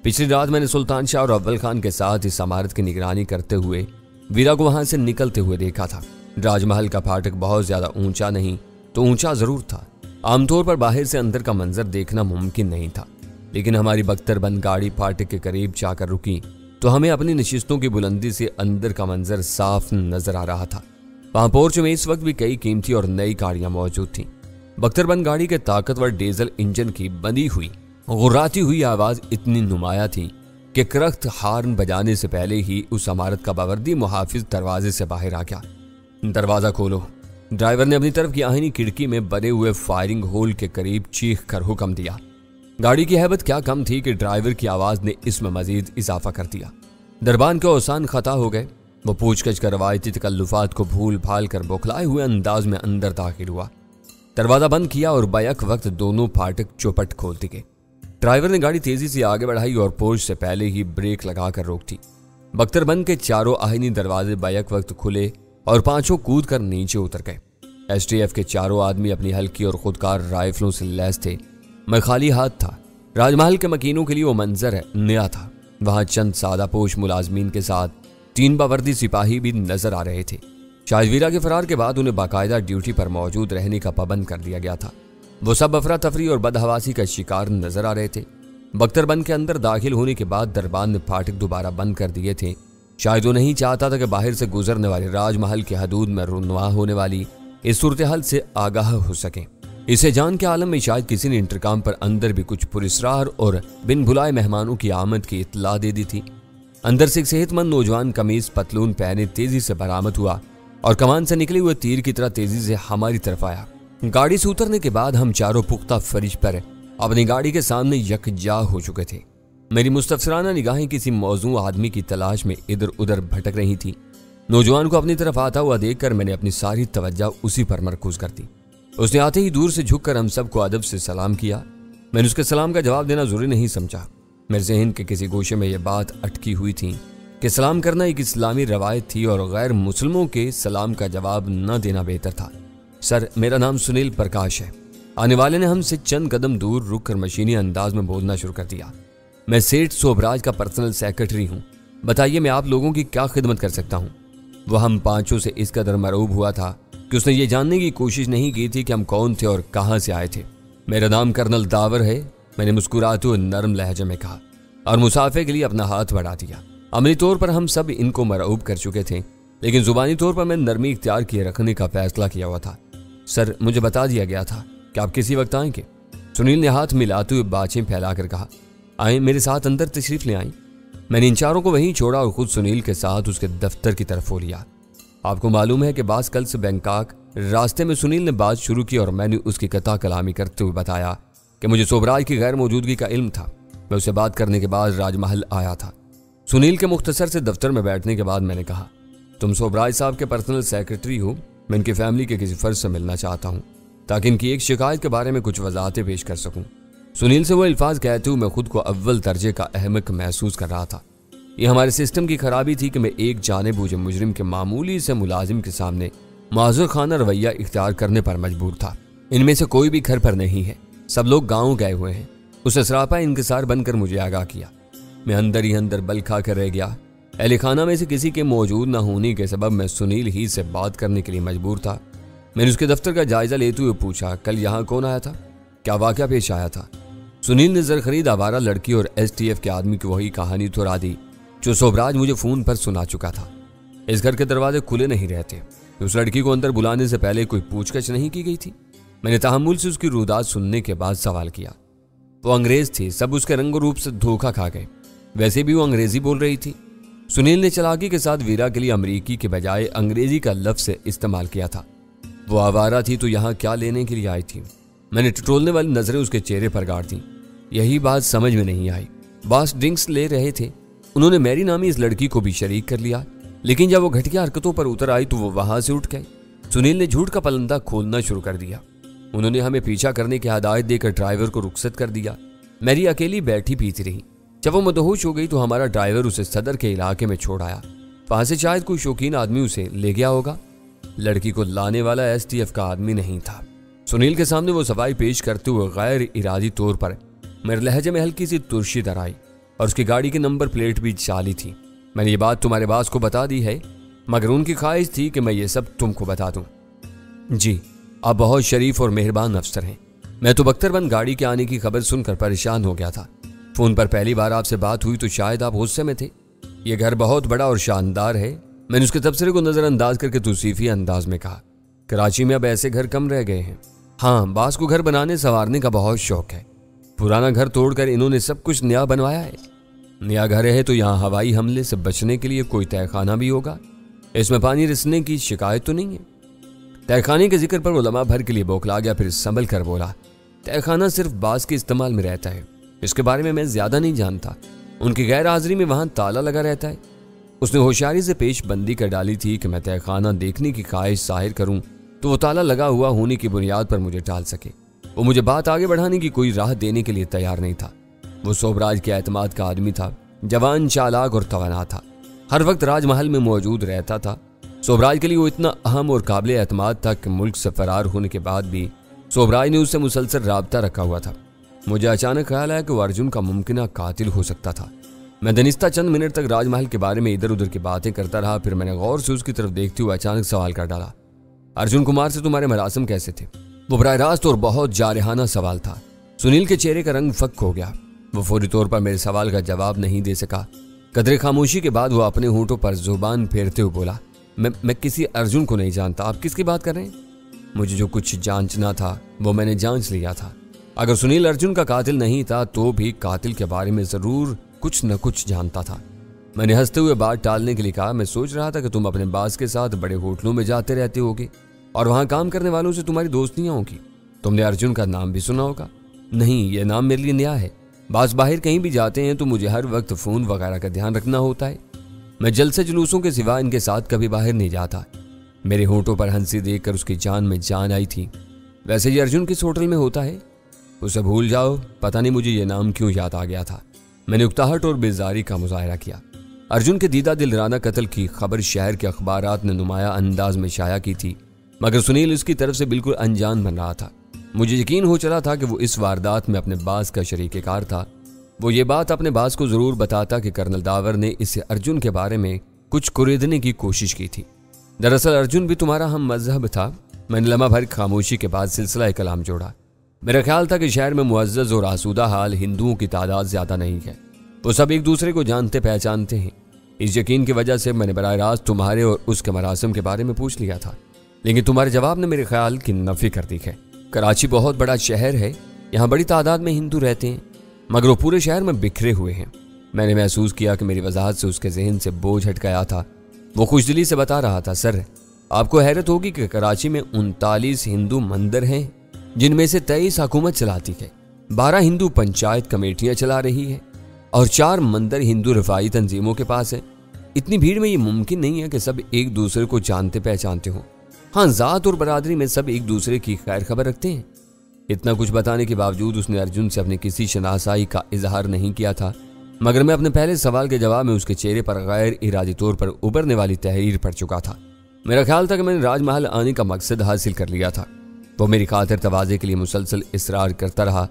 पिछली रात मैंने सुल्तान शाह और अव्वल खान के साथ इस इमारत की निगरानी करते हुए वीरा को वहां से निकलते हुए देखा था। राजमहल का फाटक बहुत ज्यादा ऊंचा नहीं तो ऊंचा जरूर था। आमतौर पर बाहर से अंदर का मंजर देखना मुमकिन नहीं था, लेकिन हमारी बख्तरबंद गाड़ी फाटक के करीब जाकर रुकी तो हमें अपनी नशिस्तों की बुलंदी से अंदर का मंजर साफ नजर आ रहा था। वहां पोर्च में इस वक्त भी कई कीमती और नई गाड़ियां मौजूद थीं। बख्तरबंद गाड़ी के ताकतवर डीजल इंजन की बंधी हुई गुर्राती हुई आवाज इतनी नुमाया थी कि करख्त हार्न बजाने से पहले ही उस इमारत का बावर्दी मुहाफिज दरवाजे से बाहर आ गया। दरवाजा खोलो, ड्राइवर ने अपनी तरफ की आहिनी खिड़की में बने हुए फायरिंग होल के करीब चीख कर हुक्म दिया। गाड़ी की हैबत क्या कम थी कि ड्राइवर की आवाज ने इसमें मजीद इजाफा कर दिया। दरबान के औसान खता हो गए। वो पूछगछ कर रवायती तकल्लुफात को भूल भाल कर बौखलाए हुए अंदाज में अंदर दाखिल हुआ। दरवाजा बंद किया और बैक वक्त दोनों फाटक चौपट खोल दिए। ड्राइवर ने गाड़ी तेजी से आगे बढ़ाई और पोर्च से पहले ही ब्रेक लगाकर रोक दी। बख्तरबंद के चारों आहिनी दरवाजे बैक वक्त खुले और पांचों कूद कर नीचे उतर गए। एसटीएफ के चारों आदमी अपनी हल्की और खुदकार राइफलों से लैस थे। मैं खाली हाथ था। राजमहल के मकीनों के लिए वो मंजर नया था। वहां चंद सादा पोश मुलाजमीन के साथ 3 बावर्दी सिपाही भी नजर आ रहे थे। शायद वीरा के फरार के बाद उन्हें बाकायदा ड्यूटी पर मौजूद रहने का पाबंद कर दिया गया था। वो सब अफरा तफरी और बदहवासी का शिकार नजर आ रहे थे। बख्तरबंद के अंदर दाखिल होने के बाद दरबान ने फाटक दोबारा बंद कर दिए थे। शायद वो नहीं चाहता था कि बाहर से गुजरने वाले राजमहल की हदूद में रुनवा होने वाली इस सूरत हाल से आगाह हो सके। इसे जान के आलम में शायद किसी ने इंटरकॉम पर अंदर भी कुछ पुरस्रार और बिन भुलाए मेहमानों की आमद की इत्तला दे दी थी। अंदर से एक सेहतमंद नौजवान कमीज पतलून पहने तेजी से बरामद हुआ और कमान से निकले हुए तीर की तरह तेजी से हमारी तरफ आया। गाड़ी से उतरने के बाद हम चारों पुख्ता फरिश पर अपनी गाड़ी के सामने यकजा हो चुके थे। मेरी मुस्तफसराना निगाहें किसी मौजूद आदमी की तलाश में इधर उधर भटक रही थी। नौजवान को अपनी तरफ आता हुआ देखकर मैंने अपनी सारी तवज्जो उसी पर मरकूज कर दी। उसने आते ही दूर से झुककर हम सबको अदब से सलाम किया। मैंने उसके सलाम का जवाब देना जरूरी नहीं समझा। मेरे ज़हन के किसी गोशे में यह बात अटकी हुई थी कि सलाम करना एक इस्लामी रवायत थी और गैर मुसलमों के सलाम का जवाब न देना बेहतर था। सर, मेरा नाम सुनील प्रकाश है। आने वाले ने हमसे चंद कदम दूर रुककर मशीनी अंदाज में बोलना शुरू कर दिया। मैं सेठ सोबराज का पर्सनल सेक्रेटरी हूँ। बताइए मैं आप लोगों की क्या खिदमत कर सकता हूँ। वह हम पांचों से इस कदर मरूब हुआ था कि उसने ये जानने की कोशिश नहीं की थी कि हम कौन थे और कहाँ से आए थे। मेरा नाम कर्नल दावर है, मैंने मुस्कुराते हुए नरम लहजे में कहा और मुसाफे के लिए अपना हाथ बढ़ा दिया। अमली तौर पर हम सब इनको मरऊब कर चुके थे, लेकिन जुबानी तौर पर मैं नरमी इख्तियार किए रखने का फैसला किया हुआ था। सर, मुझे बता दिया गया था कि आप किसी वक्त आएंगे। सुनील ने हाथ मिलाते हुए बाछें फैलाकर कहा, आए मेरे साथ अंदर तशरीफ ले आए। मैंने इन चारों को वहीं छोड़ा और खुद सुनील के साथ उसके दफ्तर की तरफ हो लिया। आपको मालूम है कि बास कल से बैंकॉक रास्ते में सुनील ने बात शुरू की और मैंने उसकी कता कलामी करते हुए बताया कि मुझे सोबराज की गैर मौजूदगी का इल्म था। मैं उससे बात करने के बाद राजमहल आया था। सुनील के मुख्तसर से दफ्तर में बैठने के बाद मैंने कहा, तुम सोबराज साहब के पर्सनल सेक्रेटरी हो। मैं इनकी फैमिली के किसी फर्ज से मिलना चाहता हूँ ताकि इनकी एक शिकायत के बारे में कुछ वजाहतें पेश कर सकूँ। सुनील से वो अल्फाज कहते हुए मैं खुद को अव्वल दर्जे का अहमक महसूस कर रहा था। यह हमारे सिस्टम की खराबी थी कि मैं एक जाने बूझे मुजरिम के मामूली से मुलाजिम के सामने माजुर खाना रवैया इख्तियार करने पर मजबूर था। इनमें से कोई भी घर पर नहीं है, सब लोग गाँव गए हुए हैं। उसे सरापा इंकिसार बनकर मुझे आगाह किया। मैं अंदर ही अंदर बल खा कर रह गया। अहले खाना में से किसी के मौजूद न होने के सबब मैं सुनील ही से बात करने के लिए मजबूर था। मैंने उसके दफ्तर का जायजा लेते हुए पूछा, कल यहाँ कौन आया था, क्या वाक़या पेश आया था। सुनील ने जरखरीद आवारा लड़की और एसटीएफ के आदमी की वही कहानी दोहरा दी जो सोबराज मुझे फोन पर सुना चुका था। इस घर के दरवाजे खुले नहीं रहते। उस लड़की को अंदर बुलाने से पहले कोई पूछगछ नहीं की गई थी। मैंने तहम्मुल से उसकी रुदात सुनने के बाद सवाल किया। वो अंग्रेज थी, सब उसके रंग रूप से धोखा खा गए। वैसे भी वो अंग्रेजी बोल रही थी। सुनील ने चालाकी के साथ वीरा के लिए अमरीकी के बजाय अंग्रेजी का लफ्ज़ इस्तेमाल किया था। वो आवारा थी तो यहाँ क्या लेने के लिए आई थी। मैंने टटोलने वाली नजरें उसके चेहरे पर गाड़ दी। यही बात समझ में नहीं आई। बास ड्रिंक्स ले रहे थे, उन्होंने मेरी नामी इस लड़की को भी शरीक कर लिया, लेकिन जब वो घटिया हरकतों पर उतर आई तो वो वहां से उठ गए। सुनील ने झूठ का पलंदा खोलना शुरू कर दिया। उन्होंने हमें पीछा करने की हदायत देकर ड्राइवर को रुखसत कर दिया। मेरी अकेली बैठी पीती रही। जब वो मदहोश हो गई तो हमारा ड्राइवर उसे सदर के इलाके में छोड़ आया। वहां से शायद कोई शौकीन आदमी उसे ले गया होगा। लड़की को लाने वाला एसटीएफ का आदमी नहीं था। सुनील के सामने वो सफाई पेश करते हुए गैर इरादी तौर पर मेरे लहजे में हल्की सी तुर्शी दर आई। और उसकी गाड़ी की नंबर प्लेट भी जाली थी। मैंने ये बात तुम्हारे बास को बता दी है, मगर उनकी ख्वाहिश थी कि मैं ये सब तुमको बता दूं। जी, आप बहुत शरीफ और मेहरबान अफसर हैं। मैं तो बख्तरबंद गाड़ी के आने की खबर सुनकर परेशान हो गया था। फोन पर पहली बार आपसे बात हुई तो शायद आप गुस्से में थे। ये घर बहुत बड़ा और शानदार है। मैंने उसके तबसरे को नजरअंदाज करके तौसीफी अंदाज में कहा, कराची में अब ऐसे घर कम रह गए हैं। हाँ, बास को घर बनाने संवारने का बहुत शौक है। पुराना घर तोड़कर इन्होंने सब कुछ नया बनवाया है। नया घर है तो यहाँ हवाई हमले से बचने के लिए कोई तहखाना भी होगा। इसमें पानी रिसने की शिकायत तो नहीं है। तहखाने के जिक्र पर वो लम्हा भर के लिए बौखला गया, फिर संभल कर बोला, तहखाना सिर्फ बास के इस्तेमाल में रहता है। इसके बारे में मैं ज्यादा नहीं जानता। उनकी गैर हाजिरी में वहां ताला लगा रहता है। उसने होशियारी से पेशबंदी कर डाली थी कि मैं तहखाना देखने की ख्वाहिश जाहिर करूं तो वो ताला लगा हुआ होने की बुनियाद पर मुझे टाल सके। वो मुझे बात आगे बढ़ाने की कोई राह देने के लिए तैयार नहीं था। वो सोबराज के एतमाद का आदमी था, जवान, चालाक और तवाना था। हर वक्त राजमहल में मौजूद रहता था। सोबराज के लिए वो इतना अहम और काबिल एतमाद था कि मुल्क से फरार होने के बाद भी सोबराज ने उससे मुसलसल राबता रखा हुआ था। मुझे अचानक ख्याल आया कि वो अर्जुन का मुमकिन कातिल हो सकता था। मैं दनिस्ता चंद मिनट तक राजमहल के बारे में इधर उधर की बातें करता रहा। फिर मैंने गौर से उसकी तरफ देखते हुए अचानक सवाल कर डाला, अर्जुन कुमार से तुम्हारे मरासम कैसे थे? वो बराह रास्त और बहुत जारहाना सवाल था। सुनील के चेहरे का रंग फक हो गया। वो फौरी तौर पर मेरे सवाल का जवाब नहीं दे सका। कदरे खामोशी के बाद वो अपने होंठों पर जुबान फेरते हुए बोला, मैं किसी अर्जुन को नहीं जानता। आप किसकी बात कर रहे हैं? मुझे जो कुछ जांचना था वो मैंने जांच लिया था। अगर सुनील अर्जुन का कातिल नहीं था तो भी कातिल के बारे में जरूर कुछ न कुछ जानता था। मैंने हंसते हुए बात टालने के लिए कहा, मैं सोच रहा था कि तुम अपने बास के साथ बड़े होटलों में जाते रहते होगे और वहां काम करने वालों से तुम्हारी दोस्तियां होगी। तुमने अर्जुन का नाम भी सुना होगा। नहीं, यह नाम मेरे लिए नया है। बास बाहर कहीं भी जाते हैं तो मुझे हर वक्त फोन वगैरह का ध्यान रखना होता है। मैं जलसे जुलूसों के सिवा इनके साथ कभी बाहर नहीं जाता। मेरे होंठों पर हंसी देखकर उसकी जान में जान आई थी। वैसे ये अर्जुन किस होटल में होता है? उसे भूल जाओ, पता नहीं मुझे ये नाम क्यों याद आ गया था। मैंने उकताहट और बेजारी का मुजाहरा किया। अर्जुन के दीदा दिलराना कत्ल की खबर शहर के अखबारात ने नुमाया अंदाज में शाया की थी, मगर सुनील उसकी तरफ से बिल्कुल अनजान बन रहा था। मुझे यकीन हो चला था कि वो इस वारदात में अपने बास का शरीकेकार था। वो ये बात अपने बास को जरूर बताता कि कर्नल दावर ने इससे अर्जुन के बारे में कुछ कुरेदने की कोशिश की थी। दरअसल अर्जुन भी तुम्हारा हम मजहब था। मैंने लम्हा भर खामोशी के बाद सिलसिला कलाम जोड़ा। मेरा ख्याल था कि शहर में मुअज़्ज़ज़ और आसूदा हाल हिंदुओं की तादाद ज्यादा नहीं है। वो सब एक दूसरे को जानते पहचानते हैं। इस यकीन की वजह से मैंने बराह रास्त तुम्हारे और उसके मरासिम के बारे में पूछ लिया था, लेकिन तुम्हारे जवाब ने मेरे ख्याल की नफी कर दी है। कराची बहुत बड़ा शहर है, यहाँ बड़ी तादाद में हिंदू रहते हैं, मगर वो पूरे शहर में बिखरे हुए हैं। मैंने महसूस किया कि मेरी वजाहत से उसके जहन से बोझ हट गया था। वो खुशदिली से बता रहा था, सर आपको हैरत होगी कि कराची में 39 हिंदू मंदिर हैं, जिनमें से 23 हुकूमत चलाती है, 12 हिंदू पंचायत कमेटियां चला रही है और 4 मंदिर हिंदू रफाई तंजीमों के पास है। इतनी भीड़ में ये मुमकिन नहीं है कि सब एक दूसरे को जानते पहचानते हों। हाँ, जात और बरादरी में सब एक दूसरे की खैर खबर रखते हैं। इतना कुछ बताने के बावजूद उसने अर्जुन से अपनी किसी शनासाई का इजहार नहीं किया था, मगर मैं अपने पहले सवाल के जवाब में उसके चेहरे पर गैर इरादी तौर पर उभरने वाली तहरीर पढ़ चुका था। मेरा ख्याल था कि मैंने राजमहल आने का मकसद हासिल कर लिया था। वो मेरी खातिर तवाज़े के लिए मुसलसल इसरार करता रहा,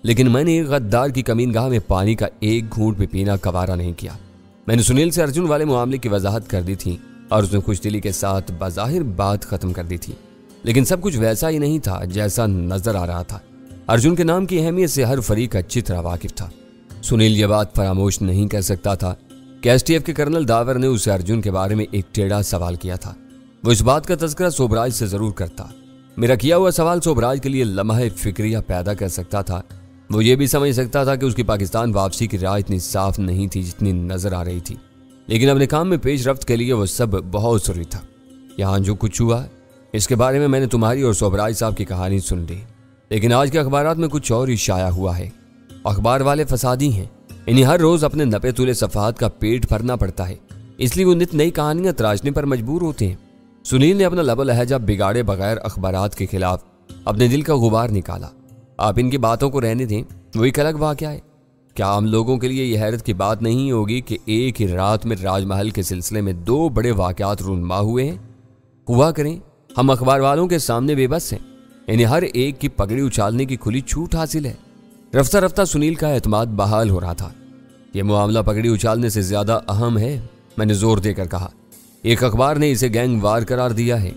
लेकिन मैंने एक गद्दार की कमीनगाह में पानी का एक घूंट भी पीना गवारा नहीं किया। मैंने सुनील से अर्जुन वाले मामले की वजाहत कर दी थी और उसने खुशदिली के साथ बज़ाहिर बात खत्म कर दी थी, लेकिन सब कुछ वैसा ही नहीं था जैसा नजर आ रहा था। अर्जुन के नाम की अहमियत से हर फरीक अच्छी तरह वाकिफ था। सुनील ये बात फरामोश नहीं कर सकता था कि एसटीएफ के कर्नल दावर ने उसे अर्जुन के बारे में एक टेढ़ा सवाल किया था। वो इस बात का तज़किरा सोबराज से जरूर करता। मेरा किया हुआ सवाल सोबराज के लिए लम्हा फिक्रिया पैदा कर सकता था। वो ये भी समझ सकता था कि उसकी पाकिस्तान वापसी की राह इतनी साफ नहीं थी जितनी नजर आ रही थी, लेकिन अपने काम में पेशरफ्त के लिए वो सब बहुत जरूरी था। यहाँ जो कुछ हुआ इसके बारे में मैंने तुम्हारी और सोबराज साहब की कहानी सुन ली, लेकिन आज के अखबारात में कुछ और ही शाया हुआ है। अखबार वाले फसादी हैं, इन्हें हर रोज अपने नपे तुले सफ़हात का पेट भरना पड़ता है, इसलिए वो नित नई कहानियां तराशने पर मजबूर होते हैं। सुनील ने अपना लबो लहजा बिगाड़े बगैर अखबारात के खिलाफ अपने दिल का गुबार निकाला। आप इनकी बातों को रहने दें, वो एक अलग वाक़या है। क्या आम लोगों के लिए यह हैरत की बात नहीं होगी कि एक ही रात में राजमहल के सिलसिले में 2 बड़े वाक़यात रूनमा हुए हैं? हुआ करें, हम अखबार वालों के सामने बेबस हैं। इन्हें हर एक की पगड़ी उछालने की खुली छूट हासिल है। रफ्ता रफ्ता सुनील का एतमाद बहाल हो रहा था। यह मामला पगड़ी उछालने से ज्यादा अहम है, मैंने जोर देकर कहा। एक अखबार ने इसे गैंगवार करार दिया है।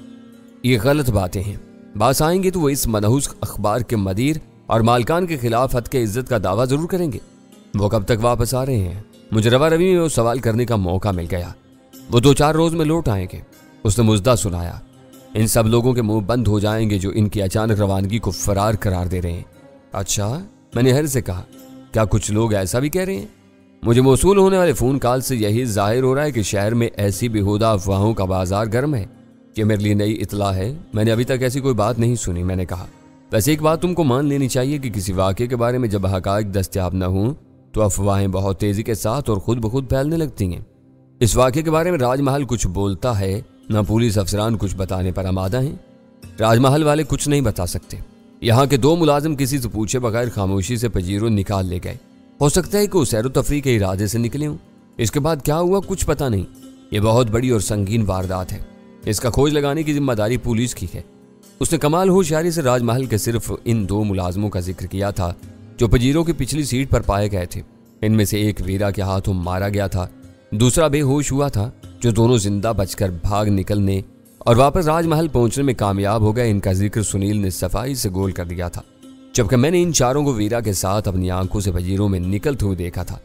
ये गलत बातें हैं। बात आएंगे तो वो इस मनहूस अखबार के मदीर और मालकान के खिलाफ हद के इज्जत का दावा जरूर करेंगे। वो कब तक वापस आ रहे हैं? मुझे रवा रवी में वो सवाल करने का मौका मिल गया। वो 2-4 रोज में लौट आएंगे, उसने मुजदा सुनाया। इन सब लोगों के मुंह बंद हो जाएंगे जो इनकी अचानक रवानगी को फरार करार दे रहे हैं। अच्छा, मैंने हर से कहा, क्या कुछ लोग ऐसा भी कह रहे हैं? मुझे मौसूल होने वाले फोन कॉल से यही जाहिर हो रहा है कि शहर में ऐसी बेहुदा अफवाहों का बाजार गर्म है। ये मेरे लिए नई इतला है, मैंने अभी तक ऐसी कोई बात नहीं सुनी। मैंने कहा, वैसे एक बात तुमको मान लेनी चाहिए कि किसी वाक़े के बारे में जब हक़ाइक़ दस्तयाब न हों तो अफवाहें बहुत तेजी के साथ और खुद ब खुद फैलने लगती हैं। इस वाक़े के बारे में राजमहल कुछ बोलता है, न पुलिस अफसरान कुछ बताने पर आमादा हैं। राजमहल वाले कुछ नहीं बता सकते। यहाँ के 2 मुलाजिम किसी से पूछे बगैर खामोशी से पजीरो निकाल ले गए। हो सकता है कि वो सैर तफरी के इरादे से निकले हों। इसके बाद क्या हुआ कुछ पता नहीं। ये बहुत बड़ी और संगीन वारदात है। इसका खोज लगाने की जिम्मेदारी पुलिस की है। उसने कमाल होशियारी से राजमहल के सिर्फ इन 2 मुलाजमों का जिक्र किया था जो पजीरों की पिछली सीट पर पाए गए थे। इनमें से एक वीरा के हाथों मारा गया था, दूसरा बेहोश हुआ था, जो दोनों जिंदा बचकर भाग निकलने और वापस राजमहल पहुंचने में कामयाब हो गए। इनका जिक्र सुनील ने सफाई से गोल कर दिया था। जबकि मैंने इन चारों को वीरा के साथ अपनी आंखों से पजीरों में निकलते हुए देखा था।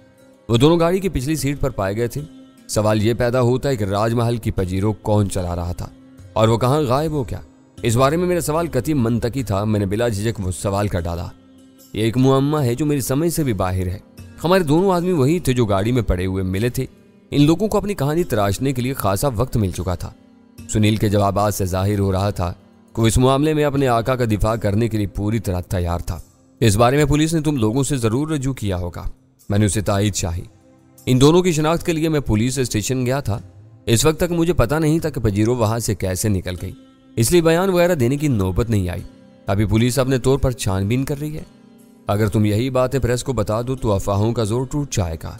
वो दोनों गाड़ी की पिछली सीट पर पाए गए थे। सवाल यह पैदा होता है कि राजमहल की पजीरों कौन चला रहा था और वो कहाँ गायब हो गया। इस बारे में मेरा सवाल कतई मंतकी था। मैंने बिला झिझक वो सवाल कर डाला। ये एक मुअम्मा है जो मेरी समझ से भी बाहर है। हमारे दोनों आदमी वही थे जो गाड़ी में पड़े हुए मिले थे। इन लोगों को अपनी कहानी तराशने के लिए खासा वक्त मिल चुका था। सुनील के जवाबात से जाहिर हो रहा था कि वो इस मामले में अपने आका का दिफा करने के लिए पूरी तरह तैयार था। इस बारे में पुलिस ने तुम लोगों से जरूर रजू किया होगा, मैंने उसे तायद चाही। इन दोनों की शिनाख्त के लिए मैं पुलिस स्टेशन गया था। इस वक्त तक मुझे पता नहीं था कि पजीरो वहां से कैसे निकल गई, इसलिए बयान वगैरह देने की नौबत नहीं आई। अभी पुलिस अपने तौर पर छानबीन कर रही है। अगर तुम यही बातें प्रेस को बता दो तो अफवाहों का जोर टूट जाएगा।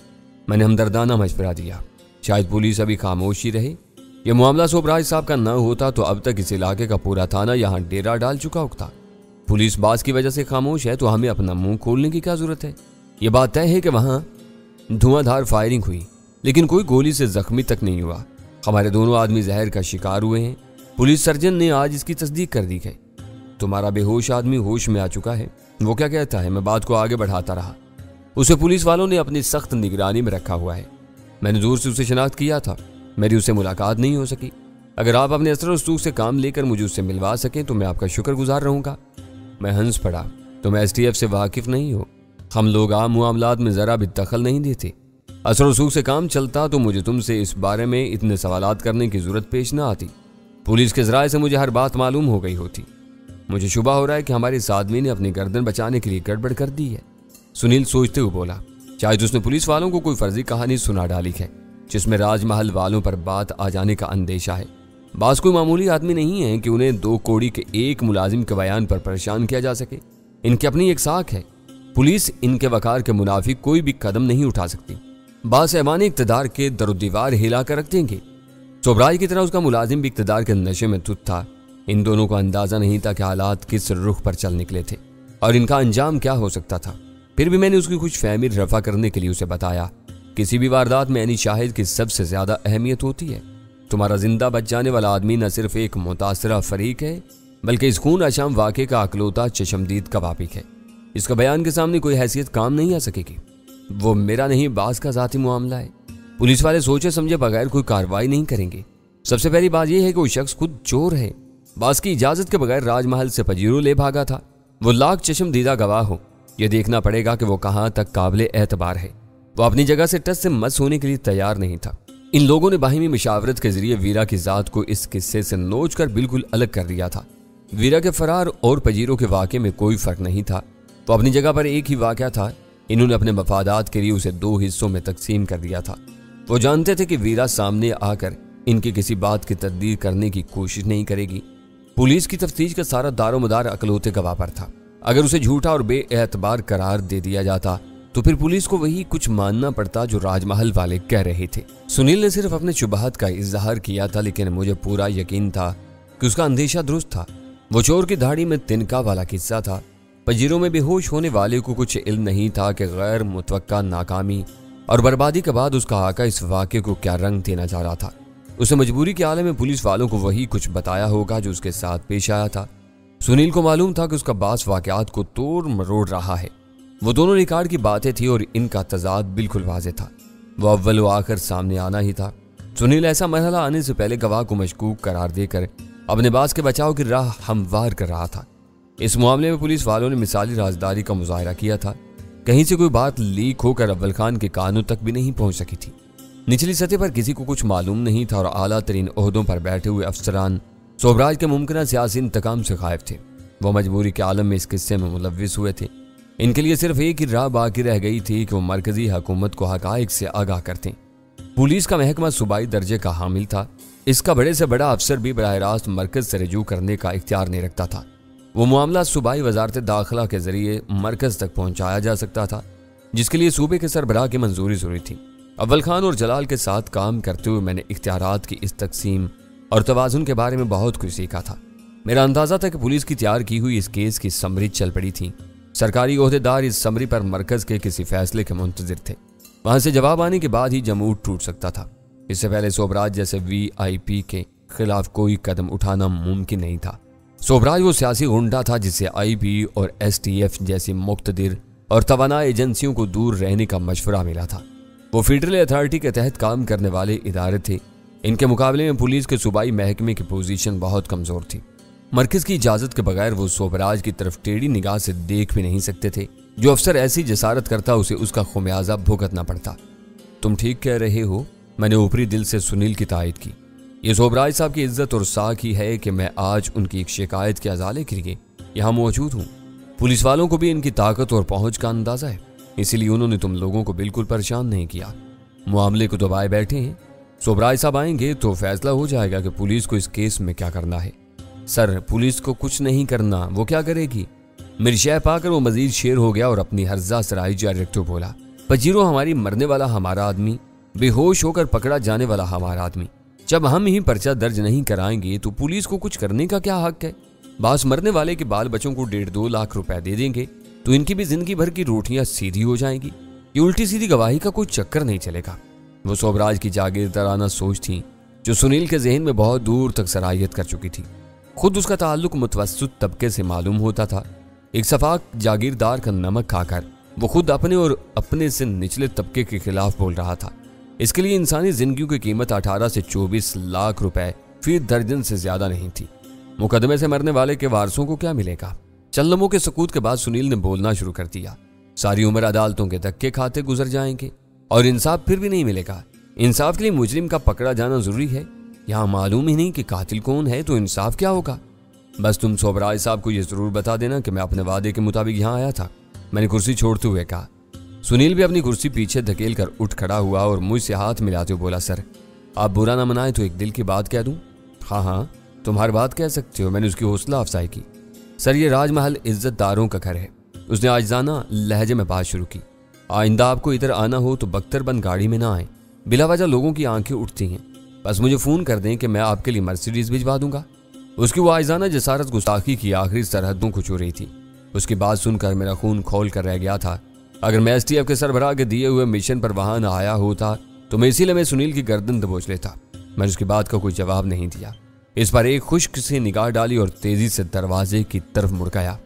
मैंने हमदर्दाना मशवरा दिया। शायद पुलिस अभी खामोशी रहे। यह मामला सोबराज साहब का न होता तो अब तक इस इलाके का पूरा थाना यहाँ डेरा डाल चुका होता। पुलिस बात की वजह से खामोश है तो हमें अपना मुंह खोलने की क्या जरूरत है। यह बात तय है कि वहां धुआंधार फायरिंग हुई, लेकिन कोई गोली से जख्मी तक नहीं हुआ। हमारे दोनों आदमी जहर का शिकार हुए हैं। पुलिस सर्जन ने आज इसकी तस्दीक कर दी है। तुम्हारा बेहोश आदमी होश में आ चुका है। वो क्या कहता है? मैं बात को आगे बढ़ाता रहा। उसे पुलिस वालों ने अपनी सख्त निगरानी में रखा हुआ है। मैंने दूर से उसे शिनाख्त किया था। मेरी उससे मुलाकात नहीं हो सकी। अगर आप अपने असर रसूख से काम लेकर मुझे उससे मिलवा सकें तो मैं आपका शुक्रगुजार रहूंगा। मैं हंस पड़ा। तुम STF से वाकिफ नहीं हो। हम लोग आम मामलात में जरा भी दखल नहीं देते। असर रसूख से काम चलता तो मुझे तुमसे इस बारे में इतने सवालात करने की जरूरत पेश ना आती। पुलिस के जराये से मुझे हर बात मालूम हो गई होती। मुझे शुबा हो रहा है कि हमारे इस आदमी ने अपनी गर्दन बचाने के लिए गड़बड़ कर दी है। सुनील सोचते हुए बोला, शायद उसने पुलिस वालों को कोई फर्जी कहानी सुना डाली है जिसमें राजमहल वालों पर बात आ जाने का अंदेशा है। बास कोई मामूली आदमी नहीं है कि उन्हें 2 कौड़ी के एक मुलाजिम के बयान पर परेशान किया जा सके। इनकी अपनी एक साख है। पुलिस इनके वकार के मुनाफिक कोई भी कदम नहीं उठा सकती। बास ऐवान इक़्तिदार के दरुदीवार हिला कर रख देंगे। सोबराज की तरह उसका मुलाजिम भी इक़्तिदार के नशे में धुत था। इन दोनों को अंदाजा नहीं था कि हालात किस रुख पर चल निकले थे और इनका अंजाम क्या हो सकता था। फिर भी मैंने उसकी खुश फहमी रफा करने के लिए उसे बताया, किसी भी वारदात में यानी शाहिद की सबसे ज्यादा अहमियत होती है। तुम्हारा जिंदा बच जाने वाला आदमी न सिर्फ एक मुतासरा फरीक है बल्कि इस खून आशाम वाक़े का अकलौता चशमदीद का वापिक है। इसका बयान के सामने कोई हैसियत काम नहीं आ सकेगी। वो मेरा नहीं, बास का ज़ाती मामला है। पुलिस वाले सोचे समझे बगैर कोई कार्रवाई नहीं करेंगे। सबसे पहली बात यह है कि वो शख्स खुद चोर है। बास की इजाजत के बगैर राजमहल से पजीरो ले भागा था। वो लाख चशमदीदा गवाह हो। यह देखना पड़ेगा कि वो कहाँ तक काबिल एतबार है। वो अपनी जगह से टस से मस होने के लिए तैयार नहीं था। इन लोगों ने बाहिमी मशावरत के जरिए वीरा की जात को इस किस्से से नोच कर बिल्कुल अलग कर दिया था। वीरा के फरार और पजीरों के वाक़े में कोई फर्क नहीं था। वो अपनी जगह पर एक ही वाक़या था। इन्होंने अपने मफादात के लिए उसे 2 हिस्सों में तकसीम कर दिया था। वो जानते थे कि वीरा सामने आकर इनकी किसी बात की तस्दीक करने की कोशिश नहीं करेगी। पुलिस की तफ्तीश का सारा दारोमदार अकलौते गवाह पर था। अगर उसे झूठा और बेएतबार करार दे दिया जाता तो फिर पुलिस को वही कुछ मानना पड़ता जो राजमहल वाले कह रहे थे। सुनील ने सिर्फ अपने शुबहत का इजहार किया था, लेकिन मुझे पूरा यकीन था कि उसका अंदेशा दुरुस्त था। वो चोर की दाढ़ी में तिनका वाला किस्सा था। पजीरों में बेहोश होने वाले को कुछ इल्म नहीं था कि गैर मुतवक्का नाकामी और बर्बादी के बाद उसका आका इस वाक्य को क्या रंग देना चाह रहा था। उसे मजबूरी के आलम में पुलिस वालों को वही कुछ बताया होगा जो उसके साथ पेश आया था। सुनील को मालूम था कि उसका बास वाकयात को तोड़ मरोड़ रहा है। वो दोनों रिकॉर्ड की बातें थी और इनका तजाद बिल्कुल वाज़ेह था। वो अव्वल व आखिर सामने आना ही था। सुनील ऐसा मरहला आने से पहले गवाह को मशकूक करार देकर अपने बास के बचाव की राह हमवार कर रहा था। इस मामले में पुलिस वालों ने मिसाली राजदारी का मुजाहरा किया था। कहीं से कोई बात लीक होकर अव्वल खान के कानों तक भी नहीं पहुंच सकी थी। निचली सतह पर किसी को कुछ मालूम नहीं था और आला तरीन ओहदों पर बैठे हुए अफसरान सोबराज के मुमकिन सियासी इंतकाम से खायफ थे। वो मजबूरी के आलम में इस किस्से में मुलव्विस हुए थे। इनके लिए सिर्फ एक ही राह बाकी रह गई थी कि वो मरकजी हुकूमत को हकाइक से आगाह करते। पुलिस का महकमा सूबाई दर्जे का हामिल था। इसका बड़े से बड़ा अफसर भी बराह रास्त मरकज से रजू करने का इख्तियार नहीं रखता था। वो मामला सूबाई वजारत दाखिला के जरिए मरकज तक पहुंचाया जा सकता था, जिसके लिए सूबे के सरबराह की मंजूरी जरूरी थी। अव्वल खान और जलाल के साथ काम करते हुए मैंने इख्तियारात की इस तकसीम और तवाजुन के बारे में बहुत कुछ सीखा था। मेरा अंदाजा था कि पुलिस की तैयार की हुई इस केस की समरी चल पड़ी थी। सरकारी ओहदेदार इस समरी पर मरकज के किसी फैसले के मुंतजिर थे। वहां से जवाब आने के बाद ही जमूद टूट सकता था। इससे पहले सोबराज जैसे VIP के खिलाफ कोई कदम उठाना मुमकिन नहीं था। सोबराज वो सियासी गुंडा था जिसे IB और STF जैसी मुक्तदिर और तवाना एजेंसियों को दूर रहने का मशवरा मिला था। वो फेडरल अथॉरिटी के तहत काम करने वाले इदारे थे। इनके मुकाबले में पुलिस के सूबाई महकमे की पोजीशन बहुत कमजोर थी। मरकज की इजाजत के बगैर वो सोबराज की तरफ टेढ़ी निगाह से देख भी नहीं सकते थे। जो अफसर ऐसी जसारत करता उसे उसका खुमियाजा भुगतना पड़ता। तुम ठीक कह रहे हो, मैंने ऊपरी दिल से सुनील की तायद की। ये सोबराज साहब की इज्जत और साख ही है कि मैं आज उनकी एक शिकायत के अजाले के लिए यहाँ मौजूद हूँ। पुलिस वालों को भी इनकी ताकत और पहुंच का अंदाजा है, इसीलिए उन्होंने तुम लोगों को बिल्कुल परेशान नहीं किया। मामले को दबाए बैठे हैं। सोबराज साहब आएंगे तो फैसला हो जाएगा कि पुलिस को इस केस में क्या करना है। सर, पुलिस को कुछ नहीं करना, वो क्या करेगी? मेरी शह पाकर वो मजीद शेर हो गया और अपनी हर्जा सराई जारी रखते बोला, पजीरो हमारी मरने वाला हमारा आदमी, बेहोश होकर पकड़ा जाने वाला हमारा आदमी। जब हम ही पर्चा दर्ज नहीं कराएंगे तो पुलिस को कुछ करने का क्या हक है? बास मरने वाले के बाल बच्चों को 1.5-2 लाख रुपए दे देंगे तो इनकी भी जिंदगी भर की रोटियां सीधी हो जाएंगी। ये उल्टी सीधी गवाही का कोई चक्कर नहीं चलेगा। वो सोबराज की जागीरदाराना सोच थी जो सुनील के जहन में बहुत दूर तक सराहियत कर चुकी थी। खुद उसका ताल्लुक मुतवस्सित तबके से मालूम होता था। एक सफाक जागीरदार का नमक खाकर वो खुद अपने और अपने से निचले तबके के खिलाफ बोल रहा था। इसके लिए इंसानी जिंदगियों की कीमत 18 से 24 लाख रुपए फी दर्जन से ज्यादा नहीं थी। मुकदमे से मरने वाले के वारसों को क्या मिलेगा? चंद लम्हों के सकूत के बाद सुनील ने बोलना शुरू कर दिया। सारी उम्र अदालतों के धक्के खाते गुजर जाएंगे और इंसाफ फिर भी नहीं मिलेगा। इंसाफ के लिए मुजरिम का पकड़ा जाना जरूरी है। यहाँ मालूम ही नहीं कि कातिल कौन है तो इंसाफ क्या होगा? बस तुम सोबराज साहब को यह जरूर बता देना कि मैं अपने वादे के मुताबिक यहाँ आया था। मैंने कुर्सी छोड़ते हुए कहा। सुनील भी अपनी कुर्सी पीछे धकेल कर उठ खड़ा हुआ और मुझसे हाथ मिलाते हुए बोला, सर, आप बुरा ना मनाए तो एक दिल की बात कह दूं? हाँ, तुम हर बात कह सकते हो। मैंने उसकी हौसला अफजाई की। सर, ये राजमहल इज्जतदारों का घर है। उसने आजिज़ाना लहजे में बात शुरू की। आइंदा आपको इधर आना हो तो बख्तरबंद गाड़ी में ना आए। बिला वजह लोगों की आंखें उठती हैं। बस मुझे फ़ोन कर दें कि मैं आपके लिए मर्सिडीज भिजवा दूंगा। उसकी वो आइज़ाना जसारत गुस्ताखी की आखिरी सरहदों को छू रही थी। उसकी बात सुनकर मेरा खून खोल कर रह गया था। अगर मैं STF के सरबराह के दिए हुए मिशन पर वहां न आया होता तो मैं इसीलिए सुनील की गर्दन दबोच लेता। मैंने उसकी बात का कोई जवाब नहीं दिया। इस पर एक खुश्क से निगाह डाली और तेजी से दरवाजे की तरफ मुड़काया।